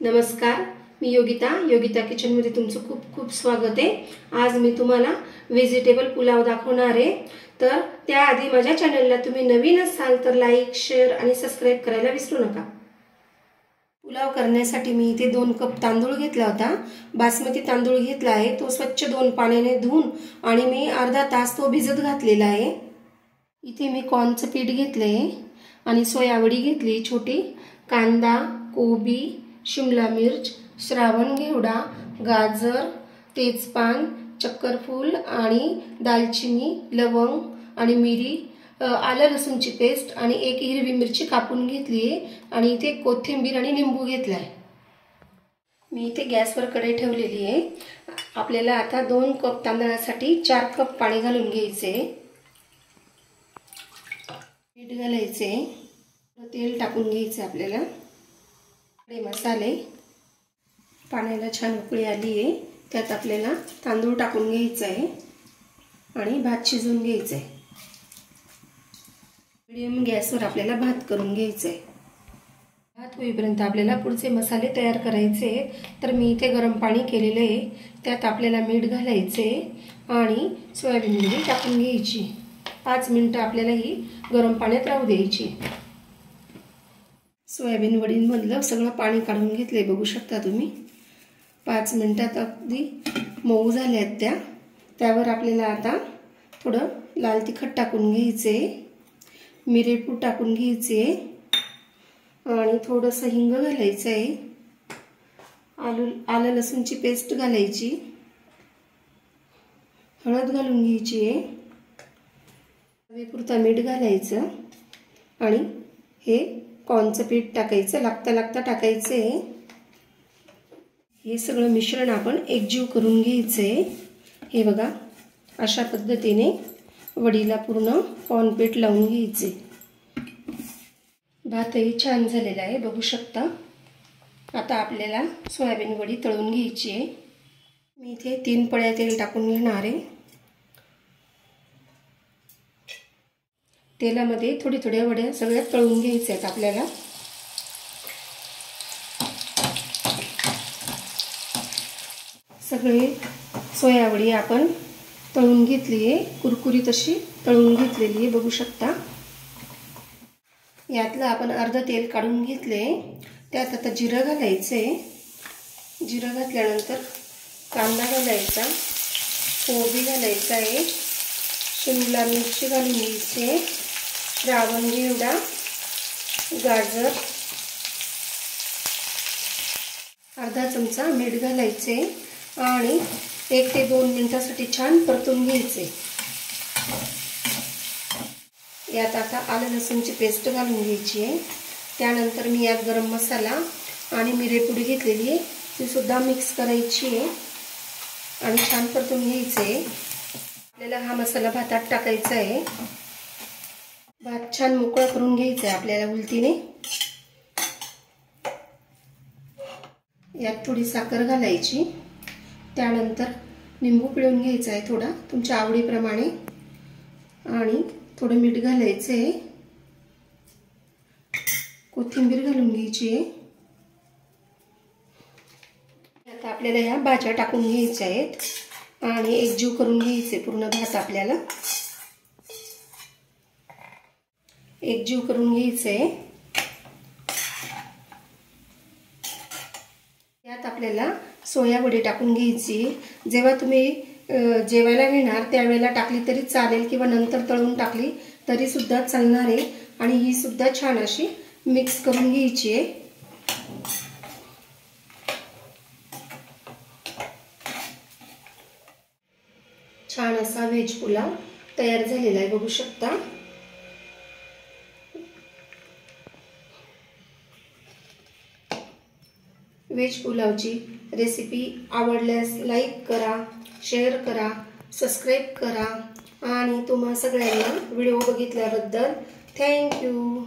नमस्कार, मी योगिता किचनमध्ये तुमचं खूप खूप स्वागत आहे। आज मी तुम्हाला व्हेजिटेबल पुलाव दाखवणार आहे। तर त्याआधी माझ्या चॅनलला तुम्ही नवीन असाल तर लाईक, शेअर आणि सबस्क्राइब करायला विसरू नका। पुलाव करण्यासाठी मी इथे 2 कप तांदूळ घेतला होता। बासमती तांदूळ घेतला आहे। तो स्वच्छ 2 पाण्याने धुवून आणि मी अर्धा तास तो भिजत घातलेला आहे। इथे मी कॉर्नचं पीठ घेतले आणि सोयावडी घेतली छोटी, कांदा, कोबी, शिमला मिर्च, श्रावण घेवडा, गाजर, तेजपान, चक्करफूल आणि दालचिनी, लवंग आणि मिरी, आलं लसूणची पेस्ट आणि 1 हिरवी मिरची कापून घेतली आहे आणि इथे कोथिंबीर आणि लिंबू घेतलाय। मी इथे गॅसवर कढई ठेवलेली आहे। आपल्याला आता 2 कप तांदळासाठी 4 कप पाणी घालून घ्यायचे। मीठ घालायचे, तेल टाकून घ्यायचे आपल्याला। मसाले, पाण्याला छान उकळी आली आहे, त्यात आपल्याला तांदूळ टाकून घ्यायचा आहे आणि भात शिजवून घ्यायचा आहे। मीडियम गॅसवर आपल्याला भात करून घ्यायचा आहे। भात होईपर्यंत आपल्याला पुढचे मसाले तयार करायचे। तर मी इथे गरम पाणी केलेले आहे, त्यात आपल्याला मीठ घालायचे आणि सोयाबीन वडी टाकून घ्यायची। 5 मिनिटं आपल्याला ही गरम पाण्यात राहू द्यायची। सोयाबीन वडींमधलं सगळं पाणी काढून घेतले, बघू शकता तुम्ही। 5 मिनिटात अगदी मऊ झाल्यात त्या। त्यावर आपल्याला आता थोडं लाल तिखट टाकून घ्यायचे, मिरेपूड टाकून घ्यायचे आणि थोडंसं हिंग घालायचं आहे। आलं लसूणची पेस्ट घालायची, हळद घालून घ्यायची आहे, चवीपुरतं मीठ घालायचं आणि हे कॉर्नचं पीठ टाकायचं, लागता टाकायचे। हे सगळं मिश्रण आपण एकजीव करून घ्यायचे। हे बघा, अशा पद्धतीने वडीला पूर्ण कॉर्न पीठ लावून घ्यायचे। भातही छान झालेला आहे, बघू शकता। आता आपल्याला सोयाबीन वडी तळून घ्यायची आहे। मी इथे 3 पळ्या तेल टाकून घेणार आहे। तेलामध्ये थोड्या वड्या सगळ्या तळून घ्यायच्या आहेत आपल्याला। सगळे सोयावडी आपण तळून घेतली आहे, कुरकुरीत अशी तळून घेतलेली आहे, बघू शकता। यातलं आपण अर्ध तेल काढून घेतले, त्यात आता जिरं घालायचे। जिरं घातल्यानंतर कांदा घालायचा, कोबी घालायचा आहे, शिमला मिरची घालून घ्यायची, श्रावण घेवडा, गाजर, अर्धा चमचा मीठ घालायचे आणि 1 ते 2 मिनिटांसाठी छान परतून घ्यायचे। यात आता आलं लसूणची पेस्ट घालून घ्यायची आहे। त्यानंतर मी यात गरम मसाला आणि मिरेपूड घेतलेली आहे, ती सुद्धा मिक्स करायची आहे आणि छान परतून घ्यायचे। आपल्याला हा मसाला भातात टाकायचा आहे। भात छान मोकळा करून घ्यायचा आहे आपल्याला उलटीने। यात थोडी साखर घालायची, त्यानंतर लिंबू पिळून घ्यायचा आहे थोडा तुमच्या आवडीप्रमाणे आणि थोडं मीठ घालायचे, कोथिंबीर घालून घ्यायची। आता आपल्याला या भाज्या टाकून घ्यायच्या आहेत आणि एकजीव करून घ्यायचे पूर्ण भात आपल्याला। एकजीव करून घ्यायचे। यात आपल्याला सोयावडी टाकून घ्यायची। जेव्हा तुम्ही जेवायला घेणार त्यावेळेला टाकली तरी चालेल किंवा नंतर तळून टाकली तरी सुद्धा चालणार आहे आणि ही सुद्धा छान अशी मिक्स करून घ्यायची आहे। छान असा व्हेज पुलाव तयार झालेला आहे, बघू शकता। व्हेज पुलावची रेसिपी आवडल्यास लाईक करा, शेअर करा, सबस्क्राइब करा आणि तुम्हा सगळ्यांना व्हिडिओ बघितल्याबद्दल थँक यू।